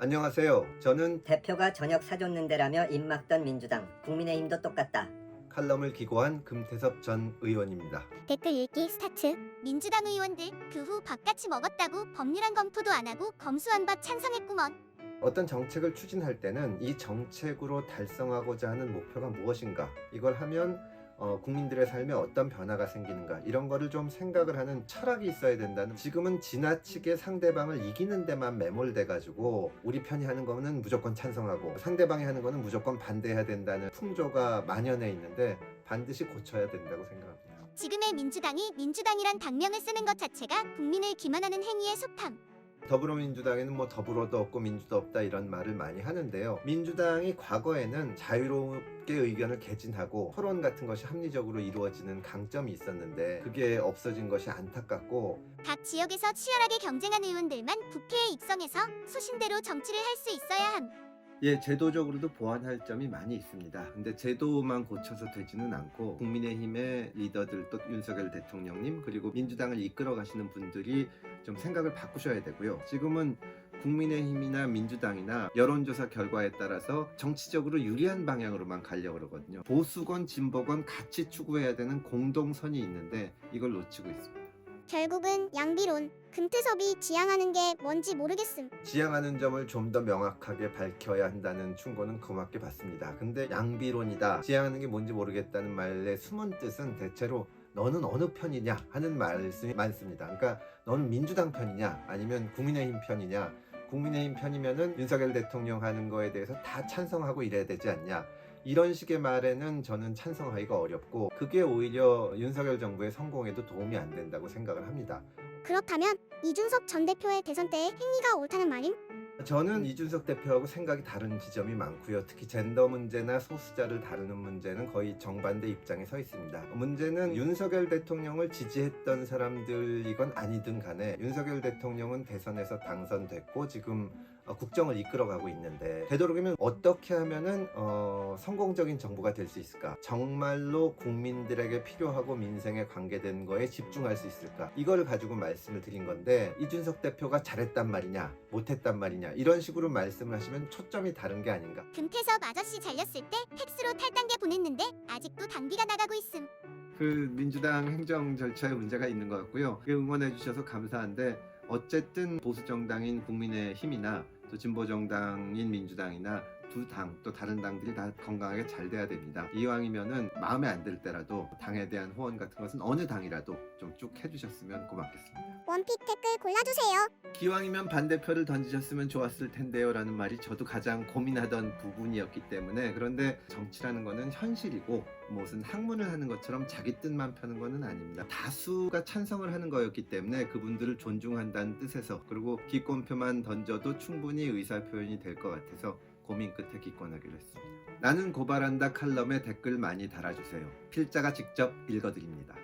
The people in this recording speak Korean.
안녕하세요. 저는 대표가 저녁 사줬는데라며 입막던 민주당, 국민의힘도 똑같다. 칼럼을 기고한 금태섭 전 의원입니다. 댓글 읽기 스타트. 민주당 의원들 그 후 밥같이 먹었다고 법률안 검토도 안 하고 검수완 밥 찬성했구먼. 어떤 정책을 추진할 때는 이 정책으로 달성하고자 하는 목표가 무엇인가, 이걸 하면 국민들의 삶에 어떤 변화가 생기는가, 이런 거를 좀 생각을 하는 철학이 있어야 된다는, 지금은 지나치게 상대방을 이기는 데만 매몰돼 가지고 우리 편이 하는 거는 무조건 찬성하고 상대방이 하는 거는 무조건 반대해야 된다는 풍조가 만연해 있는데 반드시 고쳐야 된다고 생각합니다. 지금의 민주당이 민주당이란 당명을 쓰는 것 자체가 국민을 기만하는 행위의 속함. 더불어민주당에는 더불어도 없고 민주도 없다 이런 말을 많이 하는데요. 민주당이 과거에는 자유롭게 의견을 개진하고 토론 같은 것이 합리적으로 이루어지는 강점이 있었는데 그게 없어진 것이 안타깝고, 각 지역에서 치열하게 경쟁한 의원들만 국회에 입성해서 소신대로 정치를 할 수 있어야 함. 제도적으로도 보완할 점이 많이 있습니다. 근데 제도만 고쳐서 되지는 않고 국민의힘의 리더들, 또 윤석열 대통령님, 그리고 민주당을 이끌어 가시는 분들이 좀 생각을 바꾸셔야 되고요. 지금은 국민의힘이나 민주당이나 여론조사 결과에 따라서 정치적으로 유리한 방향으로만 가려고 그러거든요. 보수건 진보건 같이 추구해야 되는 공동선이 있는데 이걸 놓치고 있습니다. 결국은 양비론. 금태섭이 지향하는 게 뭔지 모르겠음. 지향하는 점을 좀 더 명확하게 밝혀야 한다는 충고는 고맙게 받습니다. 근데 양비론이다, 지향하는 게 뭔지 모르겠다는 말의 숨은 뜻은 대체로 너는 어느 편이냐 하는 말씀이 많습니다. 그러니까 너는 민주당 편이냐 아니면 국민의힘 편이냐, 국민의힘 편이면은 윤석열 대통령 하는 거에 대해서 다 찬성하고 이래야 되지 않냐, 이런 식의 말에는 저는 찬성하기가 어렵고 그게 오히려 윤석열 정부의 성공에도 도움이 안 된다고 생각을 합니다. 그렇다면 이준석 전 대표의 대선 때의 행위가 옳다는 말임? 저는 이준석 대표하고 생각이 다른 지점이 많고요. 특히 젠더 문제나 소수자를 다루는 문제는 거의 정반대 입장에 서 있습니다. 문제는 윤석열 대통령을 지지했던 사람들이건 아니든 간에 윤석열 대통령은 대선에서 당선됐고 지금 국정을 이끌어가고 있는데 되도록이면 어떻게 하면은 성공적인 정부가 될 수 있을까, 정말로 국민들에게 필요하고 민생에 관계된 거에 집중할 수 있을까, 이걸 가지고 말씀을 드린 건데 이준석 대표가 잘했단 말이냐 못했단 말이냐 이런 식으로 말씀을 하시면 초점이 다른 게 아닌가. 금태섭 아저씨 잘렸을 때 팩스로 탈당계 보냈는데 아직도 당비가 나가고 있음. 민주당 행정 절차에 문제가 있는 것 같고요. 응원해 주셔서 감사한데 어쨌든 보수정당인 국민의힘이나 또 진보정당인 민주당이나 두 당, 또 다른 당들이 다 건강하게 잘 돼야 됩니다. 이왕이면은 마음에 안 들 때라도 당에 대한 후원 같은 것은 어느 당이라도 좀 쭉 해주셨으면 고맙겠습니다. 원픽 댓글 골라주세요. 기왕이면 반대표를 던지셨으면 좋았을 텐데요 라는 말이 저도 가장 고민하던 부분이었기 때문에, 그런데 정치라는 거는 현실이고 무슨 학문을 하는 것처럼 자기 뜻만 펴는 거는 아닙니다. 다수가 찬성을 하는 거였기 때문에 그분들을 존중한다는 뜻에서, 그리고 기권표만 던져도 충분히 의사표현이 될 것 같아서 고민 끝에 기권하기로 했습니다. 나는 고발한다 칼럼에 댓글 많이 달아주세요. 필자가 직접 읽어드립니다.